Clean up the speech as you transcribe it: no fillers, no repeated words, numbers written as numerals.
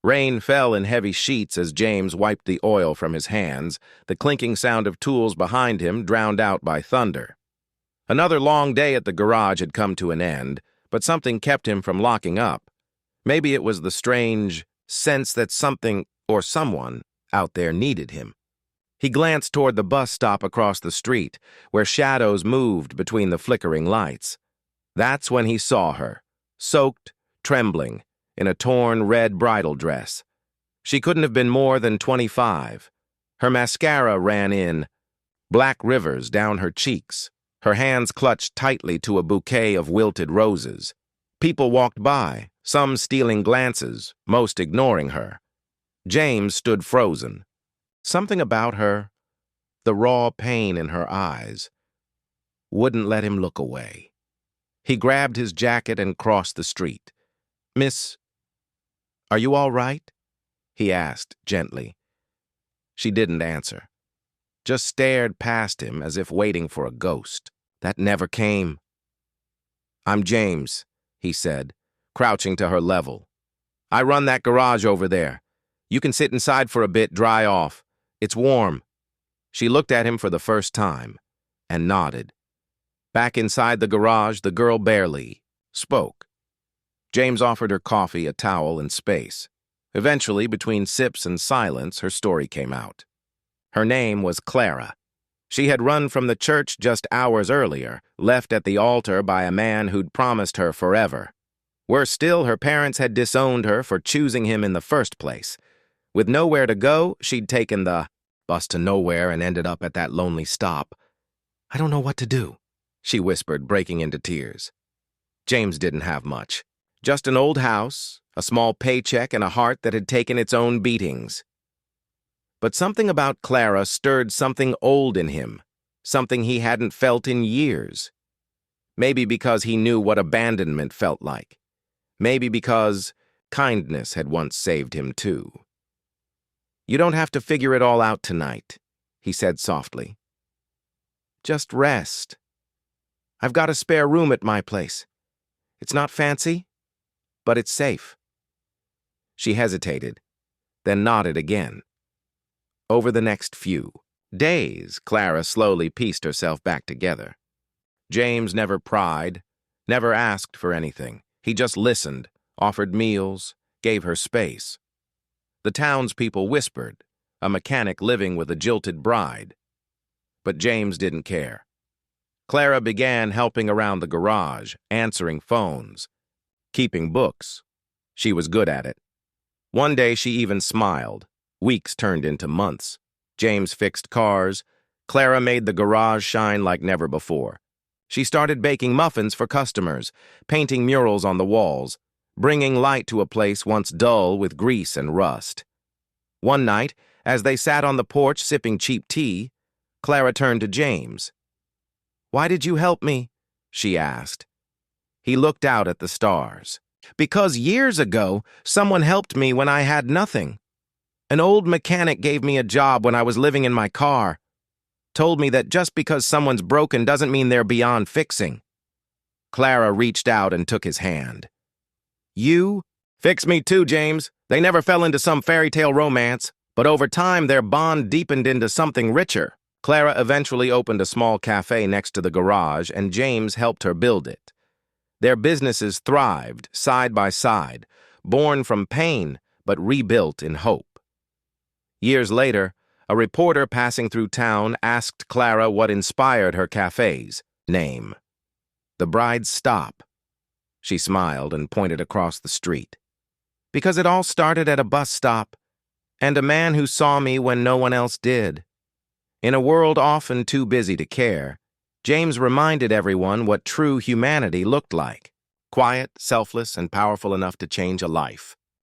Rain fell in heavy sheets as James wiped the oil from his hands, the clinking sound of tools behind him drowned out by thunder. Another long day at the garage had come to an end, but something kept him from locking up. Maybe it was the strange sense that something or someone out there needed him. He glanced toward the bus stop across the street, where shadows moved between the flickering lights. That's when he saw her, soaked, trembling, in a torn red bridal dress. She couldn't have been more than 25. Her mascara ran in black rivers down her cheeks. Her hands clutched tightly to a bouquet of wilted roses. People walked by, some stealing glances, most ignoring her. James stood frozen. Something about her, the raw pain in her eyes, wouldn't let him look away. He grabbed his jacket and crossed the street. "Miss, are you all right?" he asked gently. She didn't answer, just stared past him as if waiting for a ghost. That never came. "I'm James," he said, crouching to her level. "I run that garage over there. You can sit inside for a bit, dry off. It's warm." She looked at him for the first time and nodded. Back inside the garage, the girl barely spoke. James offered her coffee, a towel, and space. Eventually, between sips and silence, her story came out. Her name was Clara. She had run from the church just hours earlier, left at the altar by a man who'd promised her forever. Worse still, her parents had disowned her for choosing him in the first place. With nowhere to go, she'd taken the bus to nowhere and ended up at that lonely stop. "I don't know what to do," she whispered, breaking into tears. James didn't have much. Just an old house, a small paycheck, and a heart that had taken its own beatings. But something about Clara stirred something old in him, something he hadn't felt in years. Maybe because he knew what abandonment felt like. Maybe because kindness had once saved him too. "You don't have to figure it all out tonight," he said softly. "Just rest. I've got a spare room at my place. It's not fancy, but it's safe." She hesitated, then nodded again. Over the next few days, Clara slowly pieced herself back together. James never pried, never asked for anything. He just listened, offered meals, gave her space. The townspeople whispered, a mechanic living with a jilted bride. But James didn't care. Clara began helping around the garage, answering phones, keeping books. She was good at it. One day she even smiled. Weeks turned into months. James fixed cars. Clara made the garage shine like never before. She started baking muffins for customers, painting murals on the walls, bringing light to a place once dull with grease and rust. One night, as they sat on the porch sipping cheap tea, Clara turned to James. "Why did you help me?" she asked. He looked out at the stars. "Because years ago, someone helped me when I had nothing. An old mechanic gave me a job when I was living in my car. Told me that just because someone's broken doesn't mean they're beyond fixing." Clara reached out and took his hand. "You fixed me too, James. They never fell into some fairy tale romance, but over time their bond deepened into something richer." Clara eventually opened a small cafe next to the garage, and James helped her build it. Their businesses thrived, side by side, born from pain, but rebuilt in hope. Years later, a reporter passing through town asked Clara what inspired her cafe's name. "The Bride's Stop." She smiled and pointed across the street. "Because it all started at a bus stop, and a man who saw me when no one else did." In a world often too busy to care, James reminded everyone what true humanity looked like. Quiet, selfless, and powerful enough to change a life.